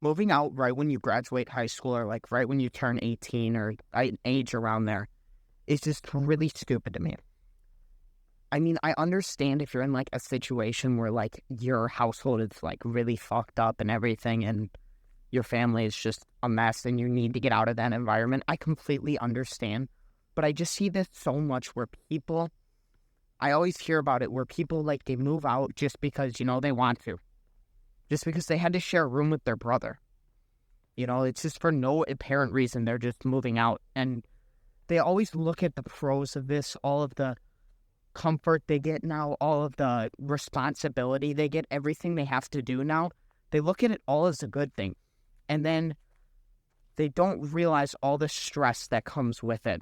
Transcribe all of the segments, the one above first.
Moving out right when you graduate high school or like right when you turn 18 or an age around there is just really stupid to me. I mean, I understand if you're in like a situation where like your household is like really fucked up and everything and your family is just a mess and you need to get out of that environment. I completely understand. But I just see this so much where people, I always hear about it where people like they move out just because, they want to, just because they had to share a room with their brother. It's just for no apparent reason. They're just moving out. And they always look at the pros of this, all of the comfort they get now, all of the responsibility they get, everything they have to do now. They look at it all as a good thing. And then they don't realize all the stress that comes with it.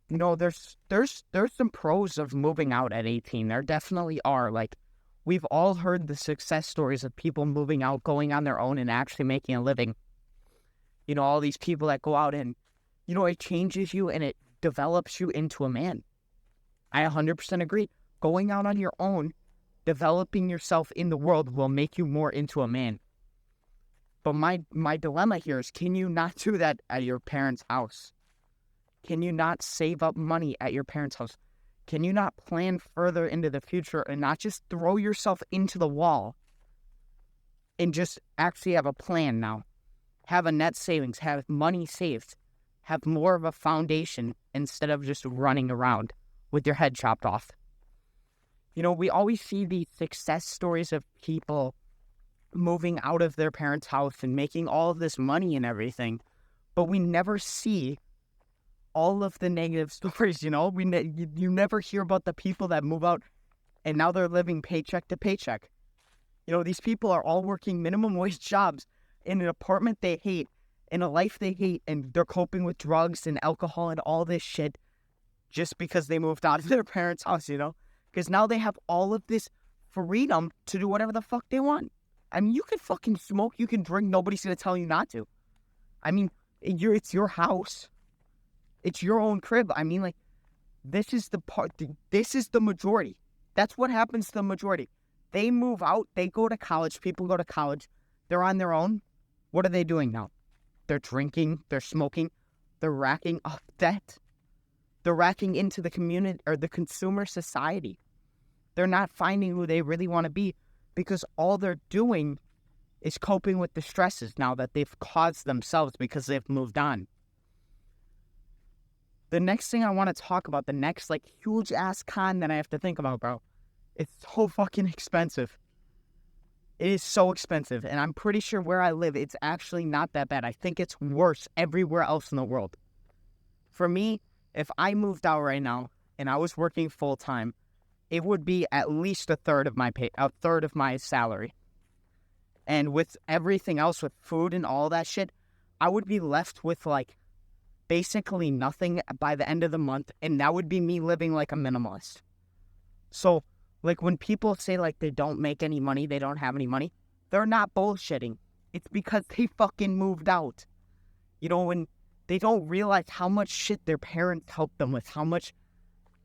There's some pros of moving out at 18. There definitely are. Like, we've all heard the success stories of people moving out, going on their own and actually making a living. All these people that go out and, it changes you and it develops you into a man. I 100% agree. Going out on your own, developing yourself in the world will make you more into a man. But my dilemma here is, can you not do that at your parents' house? Can you not save up money at your parents' house? Can you not plan further into the future and not just throw yourself into the wall and just actually have a plan now? Have a net savings, have money saved, have more of a foundation instead of just running around with your head chopped off. We always see these success stories of people moving out of their parents' house and making all of this money and everything, but we never see all of the negative stories. You never hear about the people that move out and now they're living paycheck to paycheck. These people are all working minimum wage jobs in an apartment they hate, in a life they hate, and they're coping with drugs and alcohol and all this shit just because they moved out of their parents' house, because now they have all of this freedom to do whatever the fuck they want. I mean, you can fucking smoke, you can drink, nobody's going to tell you not to. I mean, it's your house. It's your own crib. I mean, like, this is the majority. That's what happens to the majority. They move out, they go to college, people go to college, they're on their own. What are they doing now? They're drinking, they're smoking, they're racking up debt. They're racking into the community or the consumer society. They're not finding who they really want to be because all they're doing is coping with the stresses now that they've caused themselves because they've moved on. The next thing I want to talk about, the next huge ass con that I have to think about, bro, it's so fucking expensive. It is so expensive. And I'm pretty sure where I live, it's actually not that bad. I think it's worse everywhere else in the world. For me, if I moved out right now and I was working full time, it would be at least a third of my salary. And with everything else, with food and all that shit, I would be left with basically nothing by the end of the month, and that would be me living like a minimalist. So, when people say they don't make any money, they don't have any money, they're not bullshitting. It's because they fucking moved out. When they don't realize how much shit their parents helped them with,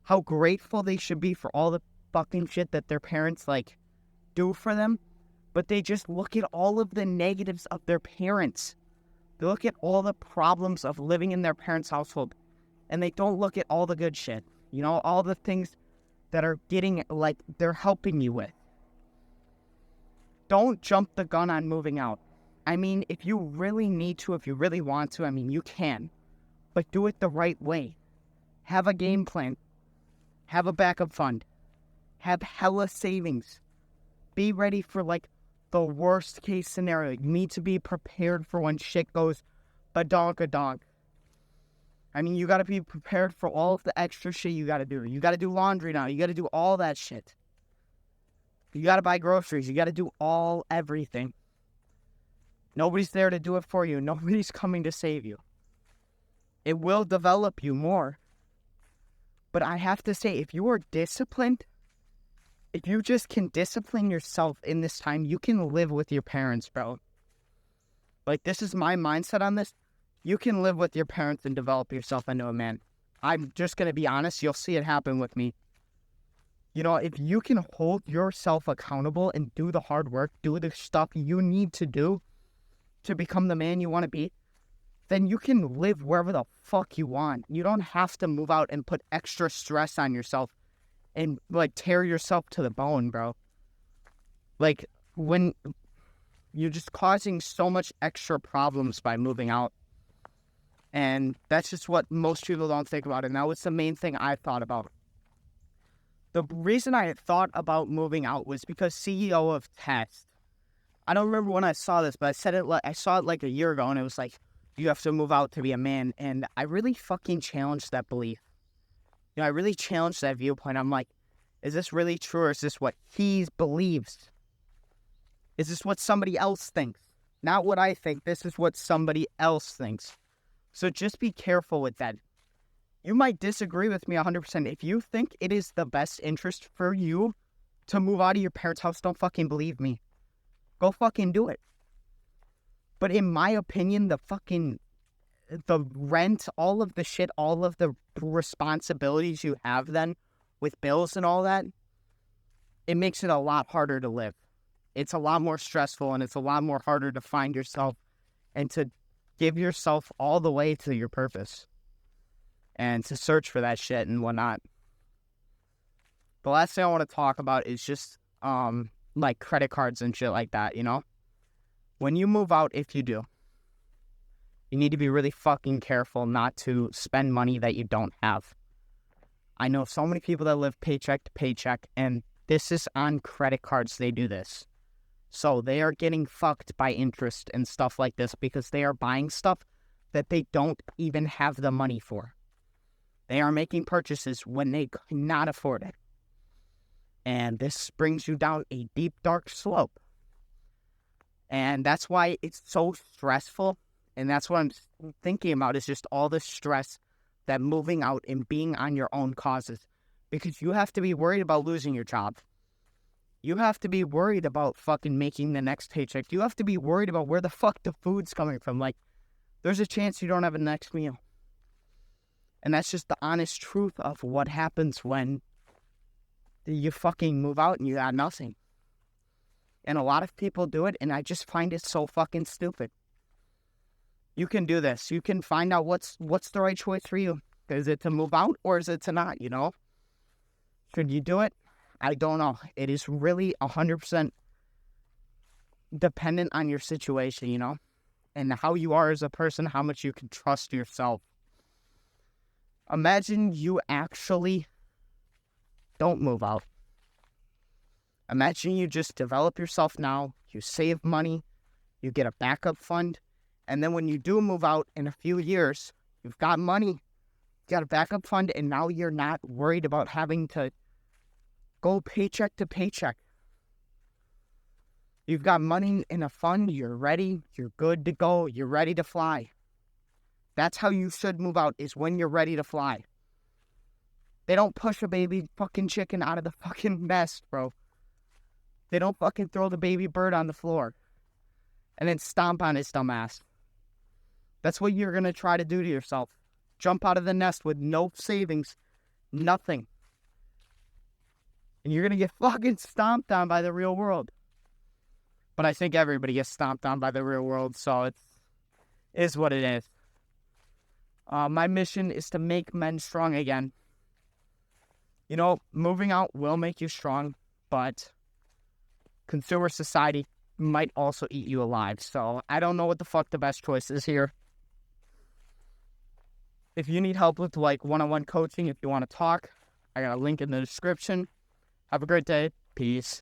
how grateful they should be for all the fucking shit that their parents do for them, but they just look at all of the negatives of their parents. They look at all the problems of living in their parents' household, and they don't look at all the good shit. All the things that are getting, they're helping you with. Don't jump the gun on moving out. I mean, if you really need to, if you really want to, I mean, you can. But do it the right way. Have a game plan. Have a backup fund. Have hella savings. Be ready for, the worst case scenario. You need to be prepared for when shit goes badonk-a-donk. I mean, you got to be prepared for all of the extra shit you got to do. You got to do laundry now. You got to do all that shit. You got to buy groceries. You got to do everything. Nobody's there to do it for you. Nobody's coming to save you. It will develop you more. But I have to say, if you are disciplined, if you just can discipline yourself in this time, you can live with your parents, bro. This is my mindset on this. You can live with your parents and develop yourself into a man. I'm just going to be honest. You'll see it happen with me. If you can hold yourself accountable and do the hard work, do the stuff you need to do, to become the man you want to be, then you can live wherever the fuck you want. You don't have to move out and put extra stress on yourself and, like, tear yourself to the bone, bro. Like, when you're just causing so much extra problems by moving out. And that's just what most people don't think about. And that was the main thing I thought about. The reason I had thought about moving out was because CEO of Test, I don't remember when I saw this, but I saw it like a year ago, and it was like, you have to move out to be a man. And I really fucking challenged that belief. You know, I really challenged that viewpoint. I'm like, is this really true, or is this what he believes? Is this what somebody else thinks? Not what I think. This is what somebody else thinks. So just be careful with that. You might disagree with me 100%. If you think it is the best interest for you to move out of your parents' house, don't fucking believe me. Go fucking do it. But in my opinion, the rent, all of the shit, all of the responsibilities you have then with bills and all that, it makes it a lot harder to live. It's a lot more stressful, and it's a lot more harder to find yourself and to give yourself all the way to your purpose and to search for that shit and whatnot. The last thing I want to talk about is just like credit cards and shit like that, you know? When you move out, if you do, you need to be really fucking careful not to spend money that you don't have. I know so many people that live paycheck to paycheck, and this is on credit cards they do this. So they are getting fucked by interest and stuff like this because they are buying stuff that they don't even have the money for. They are making purchases when they cannot afford it. And this brings you down a deep, dark slope. And that's why it's so stressful. And that's what I'm thinking about, is just all the stress that moving out and being on your own causes. Because you have to be worried about losing your job. You have to be worried about fucking making the next paycheck. You have to be worried about where the fuck the food's coming from. Like, there's a chance you don't have a next meal. And that's just the honest truth of what happens when you fucking move out and you got nothing. And a lot of people do it, and I just find it so fucking stupid. You can do this. You can find out what's the right choice for you. Is it to move out, or is it to not, you know? Should you do it? I don't know. It is really 100% dependent on your situation, you know? And how you are as a person, how much you can trust yourself. Imagine you actually don't move out. Imagine you just develop yourself now, you save money, you get a backup fund, and then when you do move out in a few years, you've got money, you got a backup fund, and now you're not worried about having to go paycheck to paycheck. You've got money in a fund, you're ready, you're good to go, you're ready to fly. That's how you should move out, is when you're ready to fly. They don't push a baby fucking chicken out of the fucking nest, bro. They don't fucking throw the baby bird on the floor and then stomp on his dumb ass. That's what you're going to try to do to yourself. Jump out of the nest with no savings, nothing. And you're going to get fucking stomped on by the real world. But I think everybody gets stomped on by the real world, so it is what it is. My mission is to make men strong again. You know, moving out will make you strong, but consumer society might also eat you alive. So I don't know what the fuck the best choice is here. If you need help with like one-on-one coaching, if you want to talk, I got a link in the description. Have a great day. Peace.